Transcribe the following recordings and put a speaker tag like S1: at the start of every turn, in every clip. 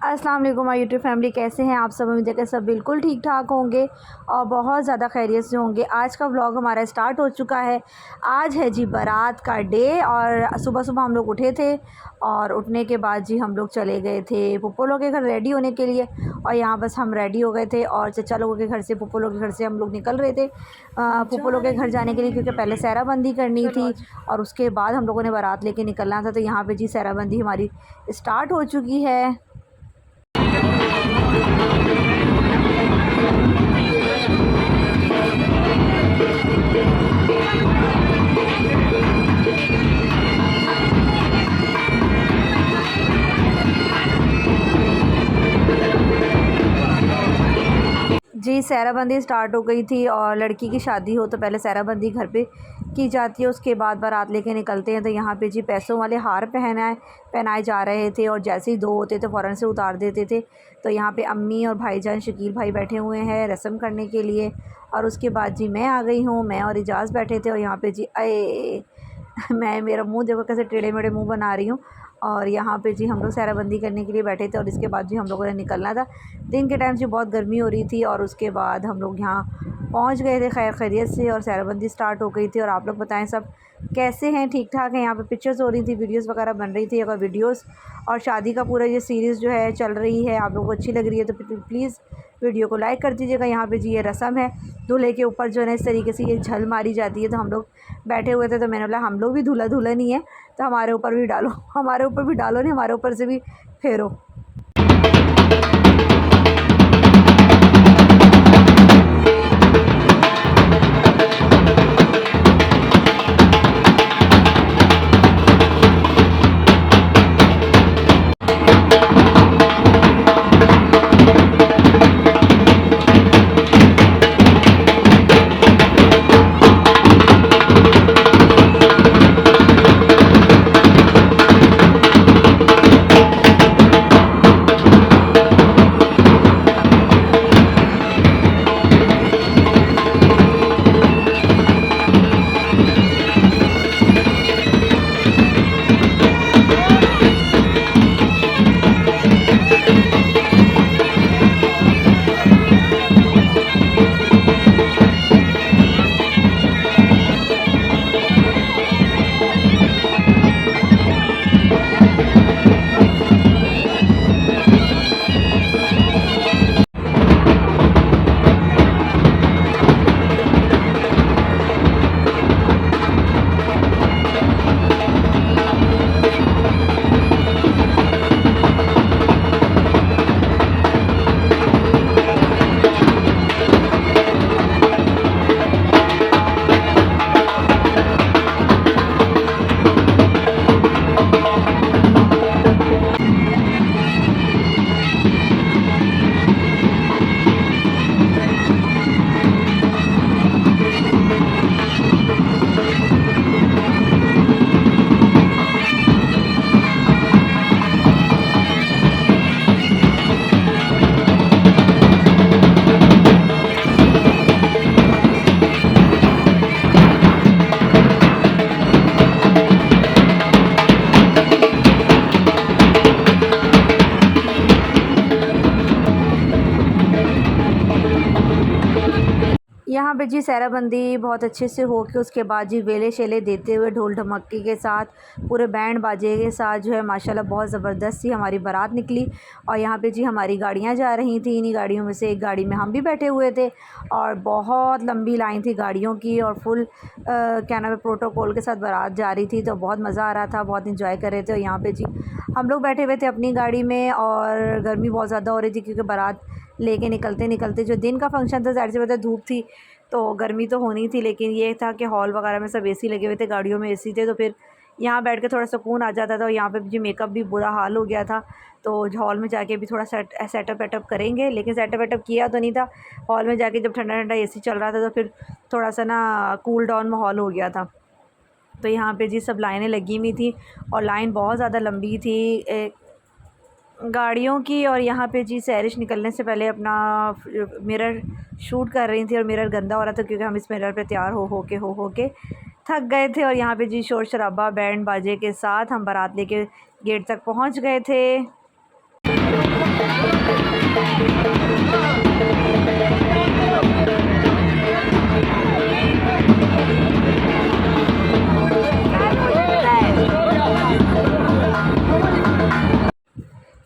S1: अस्सलाम वालेकुम my YouTube family, कैसे हैं आप सब। उम्मीद है कि सब बिल्कुल ठीक ठाक होंगे और बहुत ज़्यादा खैरियत से होंगे। आज का व्लॉग हमारा स्टार्ट हो चुका है। आज है जी बारात का डे और सुबह सुबह हम लोग उठे थे और उठने के बाद जी हम लोग चले गए थे पुप्पो लोग के घर रेडी होने के लिए। और यहाँ बस हम रेडी हो गए थे और चचा लोगों के घर से, पुप्पो लोग के घर से हम लोग निकल रहे थे पुप्पो लोग के घर जाने के लिए, क्योंकि पहले सहराबंदी करनी थी और उसके बाद हम लोगों ने बारात लेके निकलना था। तो यहाँ पे जी सहराबंदी हमारी स्टार्ट हो चुकी है। जी सहराबंदी स्टार्ट हो गई थी और लड़की की शादी हो तो पहले सहराबंदी घर पे की जाती है, उसके बाद बारात लेके निकलते हैं। तो यहाँ पे जी पैसों वाले हार पहनाए जा रहे थे और जैसे ही दो होते तो फ़ौरन से उतार देते थे। तो यहाँ पे अम्मी और भाईजान शकील भाई बैठे हुए हैं रस्म करने के लिए। और उसके बाद जी मैं आ गई हूँ, मैं और इजाज़ बैठे थे और यहाँ पे जी अये मैं, मेरा मुँह देखो कैसे टेढ़े मेढ़े मुँह बना रही हूँ। और यहाँ पे जी हम लोग सहराबंदी करने के लिए बैठे थे और इसके बाद जी हम लोगों ने निकलना था। दिन के टाइम जी बहुत गर्मी हो रही थी और उसके बाद हम लोग यहाँ पहुँच गए थे खैर खैरियत से और सहराबंदी स्टार्ट हो गई थी। और आप लोग बताएं सब कैसे हैं, ठीक ठाक हैं। यहाँ पे पिक्चर्स हो रही थी, वीडियोस वगैरह बन रही थी। अगर वीडियोस और शादी का पूरा ये सीरीज़ जो है चल रही है, आप लोगों को अच्छी लग रही है तो प्लीज़ वीडियो को लाइक कर दीजिएगा। यहाँ पे जी ये रस्म है, दूल्हे के ऊपर जो है इस तरीके से ये झल मारी जाती है। तो हम लोग बैठे हुए थे तो मैंने बोला हम लोग भी दूल्हा दुल्हन ही है तो हमारे ऊपर भी डालो, हमारे ऊपर भी डालो, नहीं हमारे ऊपर से भी फेरो। यहाँ पे जी सहराबंदी बहुत अच्छे से हो के उसके बाद जी वेले शेले देते हुए ढोल ढमक्की के साथ पूरे बैंड बाजे के साथ जो है माशाल्लाह बहुत ज़बरदस्त सी हमारी बारात निकली। और यहाँ पे जी हमारी गाड़ियाँ जा रही थी, इन्हीं गाड़ियों में से एक गाड़ी में हम भी बैठे हुए थे और बहुत लंबी लाइन थी गाड़ियों की और फुल क्या नाम है प्रोटोकॉल के साथ बारात जा रही थी। तो बहुत मज़ा आ रहा था, बहुत इंजॉय कर रहे थे। और यहाँ पर जी हम लोग बैठे हुए थे अपनी गाड़ी में और गर्मी बहुत ज़्यादा हो रही थी क्योंकि बारात लेके निकलते निकलते जो दिन का फंक्शन था ज़ाहिर सी बात है धूप थी तो गर्मी तो होनी थी, लेकिन ये था कि हॉल वगैरह में सब एसी लगे हुए थे, गाड़ियों में एसी थे तो फिर यहाँ बैठ के थोड़ा सुकून आ जाता था। और यहाँ पे जी मेकअप भी बुरा हाल हो गया था तो हॉल में जाके भी थोड़ा सेटअप वेटअप करेंगे, लेकिन सेटअप वेटअप किया तो नहीं था। हॉल में जाके जब ठंडा ठंडा एसी चल रहा था तो फिर थोड़ा सा ना कूल डाउन माहौल हो गया था। तो यहाँ पे जी सब लाइनें लगी हुई थी और लाइन बहुत ज़्यादा लंबी थी गाड़ियों की। और यहाँ पे जी सैरिश निकलने से पहले अपना मिरर शूट कर रही थी और मिरर गंदा हो रहा था क्योंकि हम इस मिरर पे तैयार हो के थक गए थे। और यहाँ पे जी शोर शराबा बैंड बाजे के साथ हम बारात लेके गेट तक पहुँच गए थे।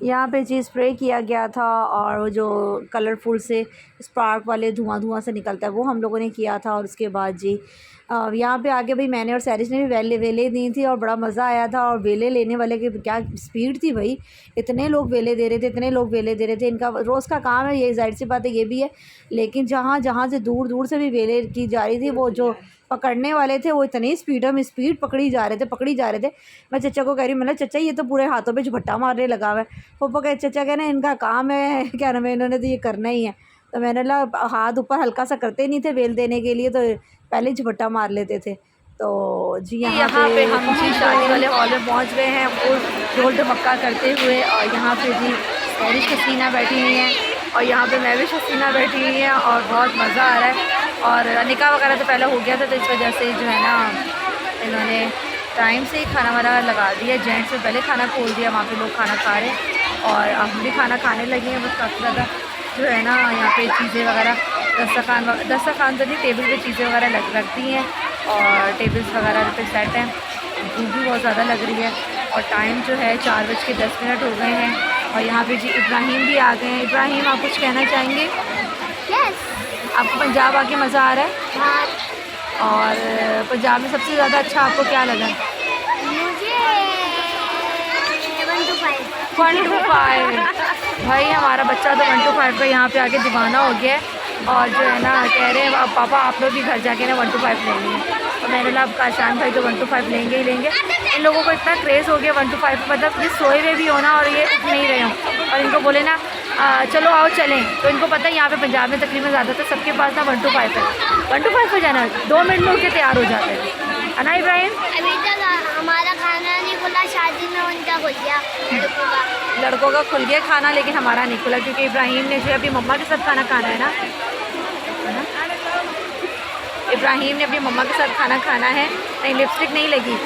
S1: यहाँ पे जी स्प्रे किया गया था और वो जो कलरफुल से स्पार्क वाले धुआं से निकलता है वो हम लोगों ने किया था। और उसके बाद जी यहाँ पे आके भाई मैंने और सैरिश ने भी वेले दी थी और बड़ा मज़ा आया था। और वेले लेने वाले की क्या स्पीड थी भाई, इतने लोग वेले दे रहे थे, इतने लोग वेले दे रहे थे। इनका रोज़ का काम है, ये ज़ाहिर सी बात है ये भी है। लेकिन जहाँ जहाँ से दूर दूर से भी वेले की जा रही थी, वो जो पकड़ने वाले थे वो इतनी स्पीड पकड़ी जा रहे थे। मैं चचा को कह रही हूँ, मतलब चचा ये तो पूरे हाथों पे झपट्टा मारने लगा हुआ है। पापा कहे, चचा कह रहे हैं इनका काम है क्या नाम है, इन्होंने तो ये करना ही है। तो मैंने बोला हाथ ऊपर हल्का सा करते नहीं थे वेल देने के लिए, तो पहले ही झपट्टा मार लेते थे। तो जी यहाँ पे हम जी शादी वाले हॉल में पहुँच गए हैं, फुल ढोल ढमक्का करते हुए। और यहाँ पे जी सैरिश हसीना बैठी हुई हैं और यहाँ पे मैं भी हसीना बैठी हुई हैं और बहुत मज़ा आ रहा है। और निकाह वगैरह तो पहले हो गया था, तो इस वजह से जो है ना इन्होंने टाइम से ही खाना वाना लगा दिया। जेंट्स ने पहले खाना खोल दिया, वहाँ पे लोग खाना खा रहे हैं और हम भी खाना खाने लगे हैं। बस काफ़ी ज़्यादा जो है ना यहाँ पे चीज़ें वगैरह दस्तरखान तो नहीं, टेबल पे चीज़ें वगैरह रखती हैं और टेबल्स वगैरह पे सेट हैं। भूख भी बहुत ज़्यादा लग रही है और टाइम जो है 4:10 हो गए हैं। और यहाँ पे जी इब्राहिम भी आ गए हैं। इब्राहिम, आप कुछ कहना चाहेंगे?
S2: यस।
S1: आपको पंजाब आके मज़ा आ रहा है?
S2: हाँ।
S1: और पंजाब में सबसे ज़्यादा अच्छा आपको क्या लगा?
S2: मुझे 1 to 5।
S1: 1 to 5। भाई हमारा बच्चा तो 1 to 5 का यहाँ पे आके दीवाना हो गया है और जो है ना कह रहे हैं पापा आप लोग भी घर जाके ना 1 to 5 लेंगे। और मैंने बोला अब काशान भाई तो 1 to 5 लेंगे ही लेंगे। इन लोगों को इतना क्रेज़ हो गया 1 to 5, मतलब ये सोए हुए भी हो ना और ये उठ नहीं रहे हों और इनको बोले ना चलो आओ चलें, तो इनको पता है यहाँ पे पंजाब में तकरीबन ज़्यादातर सबके पास ना 1 to 5 है। 1 to 5 हो जाना 2 मिनट में उठ के तैयार हो जाते हैं ना इब्राहिम?
S2: अभी तक हमारा खाना नहीं खुला, शादी में उनका खुल गया
S1: लड़कों का खुल गया खाना, लेकिन हमारा नहीं खुला क्योंकि इब्राहिम ने जो अपनी मम्मा के साथ खाना खाना है ना। इब्राहिम ने अपनी मम्मा के साथ खाना खाना है। नहीं लिपस्टिक नहीं लगी,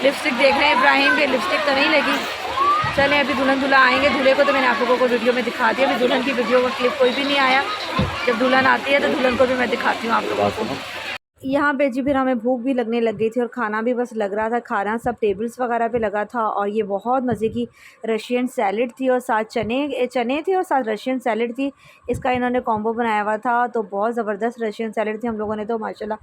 S1: लिपस्टिक देख रहे हैं इब्राहिम के, लिपस्टिक तो नहीं लगी। चलें अभी दुल्हन दूल्हा आएंगे। दूल्हे को तो मैंने आप लोगों को वीडियो में दिखा दिया, अभी दुल्हन की वीडियो का क्लिप कोई भी नहीं आया। जब दुल्हन आती है तो दुल्हन को भी मैं दिखाती हूँ आप लोगों को। यहाँ पे जी फिर हमें भूख भी लगने लग गई थी और खाना भी बस लग रहा था, खाना सब टेबल्स वगैरह पे लगा था। और ये बहुत मज़े की रशियन सैलड थी और साथ चने थे और साथ रशियन सैलड थी। इसका इन्होंने कॉम्बो बनाया हुआ था, तो बहुत ज़बरदस्त रशियन सैलड थी। हम लोगों ने तो माशाल्लाह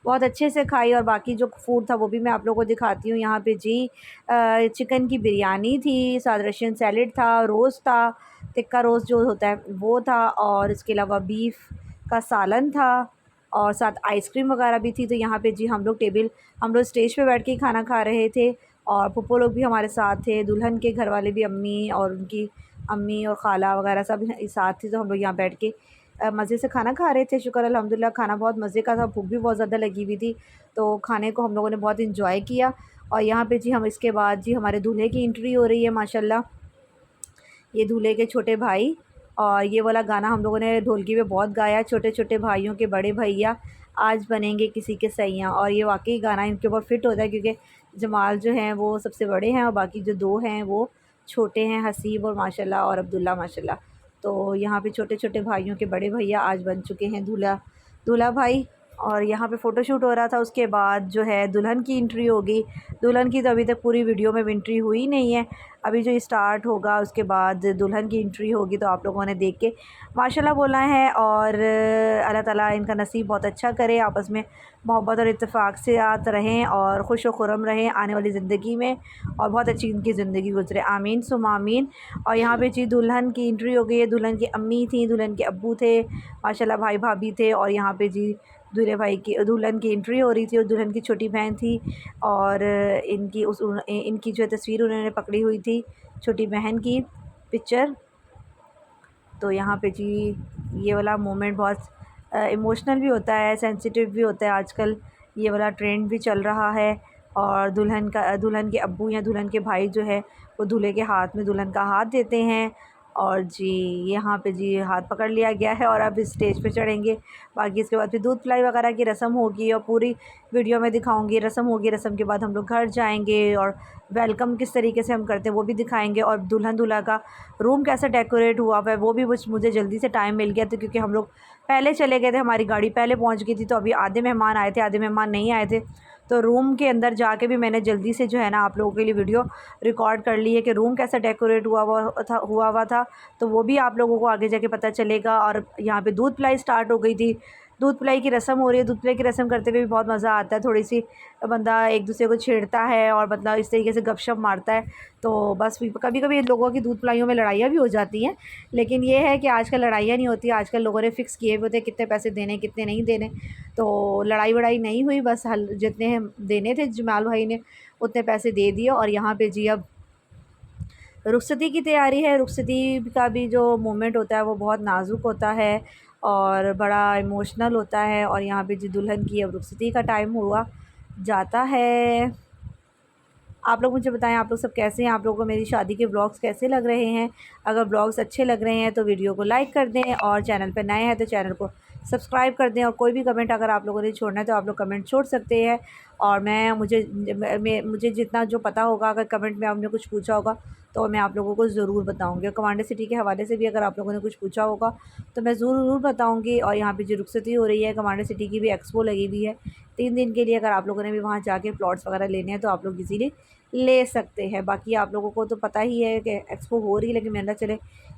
S1: बहुत अच्छे से खाई। और बाकी जो फूड था वो भी मैं आप लोगों को दिखाती हूँ। यहाँ पे जी चिकन की बिरयानी थी, साथ रशियन सैलड था, रोस्ट था, टिक्का रोस्ट जो होता है वो था, और इसके अलावा बीफ का सालन था और साथ आइसक्रीम वगैरह भी थी। तो यहाँ पे जी हम लोग स्टेज पे बैठ के ही खाना खा रहे थे और पुप्पो लोग भी हमारे साथ थे, दुल्हन के घर वाले भी, अम्मी और उनकी अम्मी और खाला वगैरह सब साथ थी। तो हम लोग यहाँ बैठ के मज़े से खाना खा रहे थे। शुक्र अल्हम्दुलिल्लाह खाना बहुत मज़े का था, भूख भी बहुत ज़्यादा लगी हुई थी, तो खाने को हम लोगों ने बहुत इंजॉय किया। और यहाँ पे जी हम इसके बाद जी हमारे दूल्हे की एंट्री हो रही है माशाल्लाह। ये दूल्हे के छोटे भाई, और ये वाला गाना हम लोगों ने ढोलकी पे बहुत गाया, छोटे छोटे भाइयों के बड़े भैया आज बनेंगे किसी के सैयाँ। और ये वाकई गाना इनके ऊपर फिट होता है क्योंकि जमाल जो हैं वो सबसे बड़े हैं और बाकी जो 2 हैं वो छोटे हैं, हसीब और माशाल्लाह और अब्दुल्ला माशाल्लाह। तो यहाँ पे छोटे छोटे भाइयों के बड़े भैया आज बन चुके हैं दूल्हा भाई। और यहाँ पे फ़ोटोशूट हो रहा था। उसके बाद जो है दुल्हन की एंट्री होगी। दुल्हन की तो अभी तक पूरी वीडियो में एंट्री हुई नहीं है, अभी जो स्टार्ट होगा उसके बाद दुल्हन की एंट्री होगी, तो आप लोगों ने देख के माशाल्लाह बोलना है। और अल्लाह ताला इनका नसीब बहुत अच्छा करे, आपस में मोहब्बत और इत्तेफाक से आते रहें और खुश व खुर्रम रहें आने वाली ज़िंदगी में, और बहुत अच्छी इनकी ज़िंदगी गुजरे, आमीन सुम आमीन। और यहाँ पे जी दुल्हन की एंट्री हो गई है। दुल्हन की अम्मी थी, दुल्हन के अब्बू थे, माशाल्लाह भाई भाभी थे। और यहाँ पे जी दुल्हन की एंट्री हो रही थी और दुल्हन की छोटी बहन थी और इनकी जो तस्वीर उन्होंने पकड़ी हुई थी, छोटी बहन की पिक्चर। तो यहाँ पे जी ये वाला मोमेंट बहुत इमोशनल भी होता है, सेंसिटिव भी होता है। आजकल ये वाला ट्रेंड भी चल रहा है और दुल्हन के अब्बू या दुल्हन के भाई जो है वो दूल्हे के हाथ में दुल्हन का हाथ देते हैं। और जी यहाँ पे जी हाथ पकड़ लिया गया है और अब स्टेज पे चढ़ेंगे। बाकी इसके बाद फिर दूध पिलाई वगैरह की रस्म होगी और पूरी वीडियो में दिखाऊंगी। रस्म होगी, रस्म के बाद हम लोग घर जाएंगे और वेलकम किस तरीके से हम करते हैं वो भी दिखाएंगे। और दुल्हन दूल्हा का रूम कैसे डेकोरेट हुआ है वो भी मुझे जल्दी से टाइम मिल गया था क्योंकि हम लोग पहले चले गए थे, हमारी गाड़ी पहले पहुँच गई थी। तो अभी आधे मेहमान आए थे, आधे मेहमान नहीं आए थे, तो रूम के अंदर जाके भी मैंने जल्दी से जो है ना आप लोगों के लिए वीडियो रिकॉर्ड कर ली है कि रूम कैसा डेकोरेट हुआ था। तो वो भी आप लोगों को आगे जाके पता चलेगा। और यहाँ पे दूध पिलाई स्टार्ट हो गई थी, दूध पिलाई की रस्म हो रही है। दूध पिलाई की रस्म करते हुए भी बहुत मज़ा आता है, थोड़ी सी बंदा एक दूसरे को छेड़ता है और मतलब इस तरीके से गपशप मारता है। तो बस कभी कभी लोगों की दूध पिलाइयों में लड़ाइयाँ भी हो जाती हैं, लेकिन ये है कि आजकल लड़ाइयाँ नहीं होती। आजकल लोगों ने फ़िक्स किए हुए होते हैं कितने पैसे देने कितने नहीं देने। तो लड़ाई वड़ाई नहीं हुई, बस हल जितने देने थे जमाल भाई ने उतने पैसे दे दिए। और यहाँ पे जी अब रुखसती की तैयारी है। रुखसती का भी जो मोमेंट होता है वो बहुत नाजुक होता है और बड़ा इमोशनल होता है। और यहाँ पे जी दुल्हन की अब रुखसती का टाइम हुआ जाता है। आप लोग मुझे बताएं आप लोग सब कैसे हैं, आप लोगों को मेरी शादी के व्लॉग्स कैसे लग रहे हैं। अगर व्लॉग्स अच्छे लग रहे हैं तो वीडियो को लाइक कर दें और चैनल पर नए हैं तो चैनल को सब्सक्राइब कर दें। और कोई भी कमेंट अगर आप लोगों ने छोड़ना है तो आप लोग कमेंट छोड़ सकते हैं। और मुझे जितना जो पता होगा, अगर कमेंट में आपने कुछ पूछा होगा तो मैं आप लोगों को ज़रूर बताऊंगी। और कमांडर सिटी के हवाले से भी अगर आप लोगों ने कुछ पूछा होगा तो मैं ज़रूर बताऊंगी। और यहाँ पे जो रुखसती हो रही है, कमांडर सिटी की भी एक्सपो लगी हुई है 3 दिन के लिए। अगर आप लोगों ने भी वहाँ जाके प्लॉट्स वगैरह लेने हैं तो आप लोग इजीली ले सकते हैं। बाकी आप लोगों को तो पता ही है कि एक्सपो हो रही है, लेकिन मैंने चले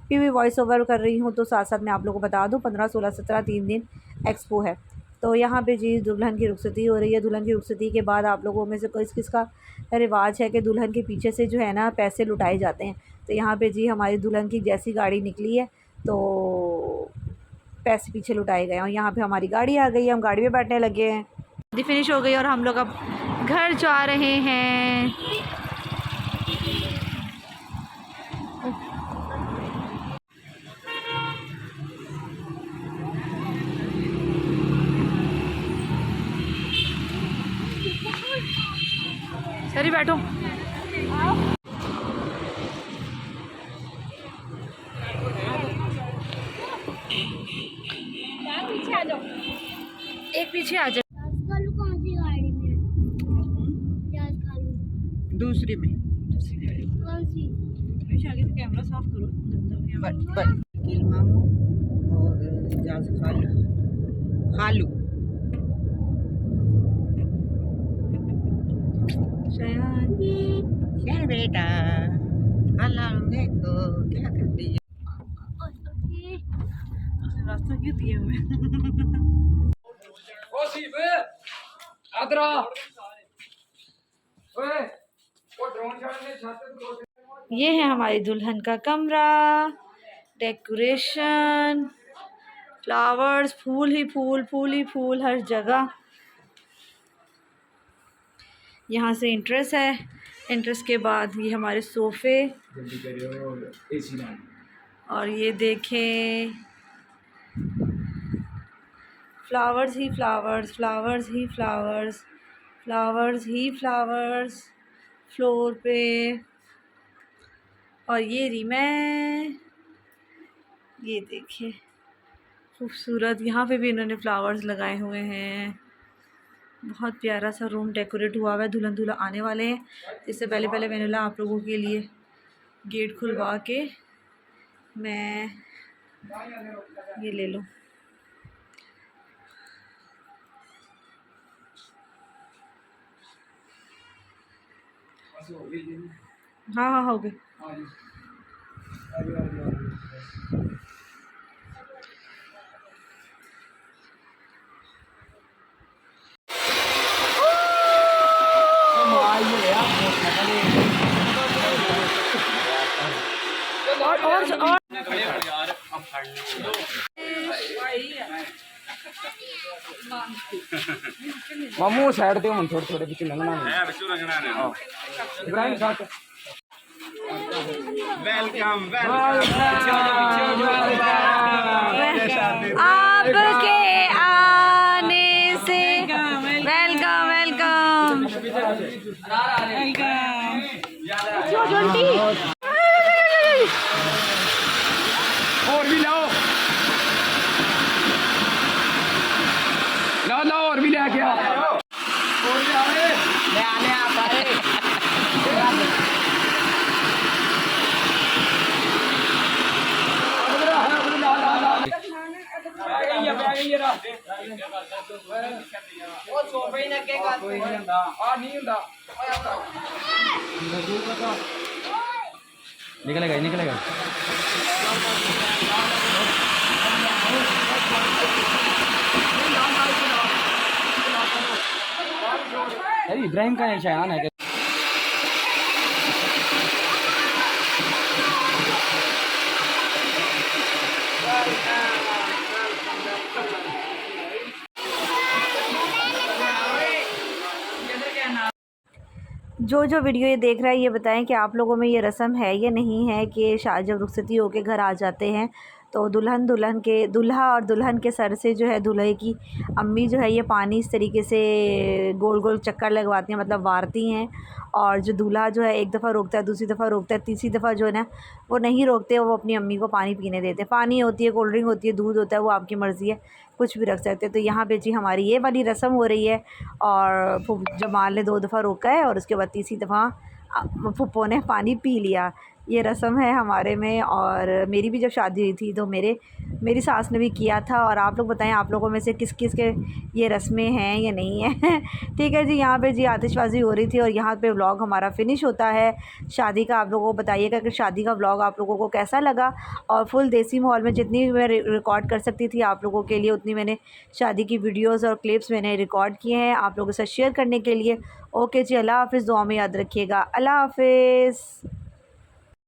S1: फिर भी वॉइस ओवर कर रही हूँ तो साथ साथ मैं आप लोगों को बता दूँ 15, 16, 17 3 दिन एक्सपो है। तो यहाँ पे जी दुल्हन की रुखसती हो रही है। दुल्हन की रुखसती के बाद आप लोगों में से किसका रिवाज है कि दुल्हन के पीछे से जो है ना पैसे लुटाए जाते हैं। तो यहाँ पे जी हमारी दुल्हन की जैसी गाड़ी निकली है तो पैसे पीछे लुटाए गए। और यहाँ पे हमारी गाड़ी आ गई है, हम गाड़ी में बैठने लगे हैं। शादी फिनिश हो गई और हम लोग अब घर जा रहे हैं। सरी बैठो।
S2: पीछे आ जाओ,
S1: एक पीछे आ जाओ।
S2: कौन सी गाड़ी में?
S3: दूसरी में
S2: कौन सी?
S1: आगे से कैमरा साफ करो।
S3: मामू और जाज खालू शयान बेटा देखो क्या करती है।
S1: रास्ता क्यों दिए हुए? ये है हमारी दुल्हन का कमरा, डेकोरेशन, फ्लावर्स, फूल ही फूल, फूल ही फूल हर जगह। यहाँ से एंट्रेंस है, एंट्रेंस के बाद ये हमारे सोफ़े। और ये देखें फ्लावर्स ही फ्लावर्स, फ्लावर्स ही फ्लावर्स, फ्लावर्स ही फ्लावर्स फ्लोर पे। और ये रही मैं, ये देखिए खूबसूरत। यहाँ पे भी इन्होंने फ्लावर्स लगाए हुए हैं। बहुत प्यारा सा रूम डेकोरेट हुआ हुआ है। दुल्हन दूल्हा आने वाले हैं, इससे पहले मैंने बोला आप लोगों के लिए गेट खुलवा के मैं ये ले लूँ। हाँ हो गए। और
S4: मामू साइड ते हम थोड़े थोड़े बिचू लंघना है बिचू लंघना है। हां इब्राहिम साथ वेलकम
S1: आपके आने से वेलकम वेलकम।
S4: और भी लाओ लाओ लाओ और भी ले आके आओ और भी आने ले आने आप आए। ये रख दे ओ सोफे ही लगे का कोई नहीं हुंदा आ नहीं हुंदा निकलेगा अरे इब्राहिम का निशान है
S1: जो वीडियो ये देख रहा है ये बताएं कि आप लोगों में ये रस्म है या नहीं है कि जब रुखसती होके घर आ जाते हैं तो दूल्हा और दुल्हन के सर से जो है दूल्हे की अम्मी जो है ये पानी इस तरीके से गोल गोल चक्कर लगवाती हैं, मतलब वारती हैं। और जो दूल्हा जो है एक दफ़ा रोकता है, दूसरी दफ़ा रोकता है, तीसरी दफ़ा जो है ना वो नहीं रोकते, वो अपनी अम्मी को पानी पीने देते हैं। पानी होती है, कोल्ड ड्रिंक होती है, दूध होता है, वो आपकी मर्ज़ी है, कुछ भी रख सकते हैं। तो यहाँ पे जी हमारी ये वाली रस्म हो रही है और जमाल ने 2 दफ़ा रोका है और उसके बाद तीसरी दफ़ा फुप्पो ने पानी पी लिया। ये रस्म है हमारे में। और मेरी भी जब शादी हुई थी तो मेरी सास ने भी किया था। और आप लोग बताएं आप लोगों में से किस किस के ये रस्में हैं या नहीं हैं। ठीक है जी, यहाँ पे जी आतिशबाज़ी हो रही थी और यहाँ पे व्लॉग हमारा फ़िनिश होता है शादी का। आप लोगों को बताइएगा कि शादी का व्लॉग आप लोगों को कैसा लगा। और फुल देसी माहौल में जितनी मैं रिकॉर्ड कर सकती थी आप लोगों के लिए उतनी मैंने शादी की वीडियोज़ और क्लिप्स मैंने रिकॉर्ड किए हैं आप लोगों के साथ शेयर करने के लिए। ओके जी, अल्लाह हाफ़िज़। दुआ में याद रखिएगा। अल्लाह हाफ़िज़।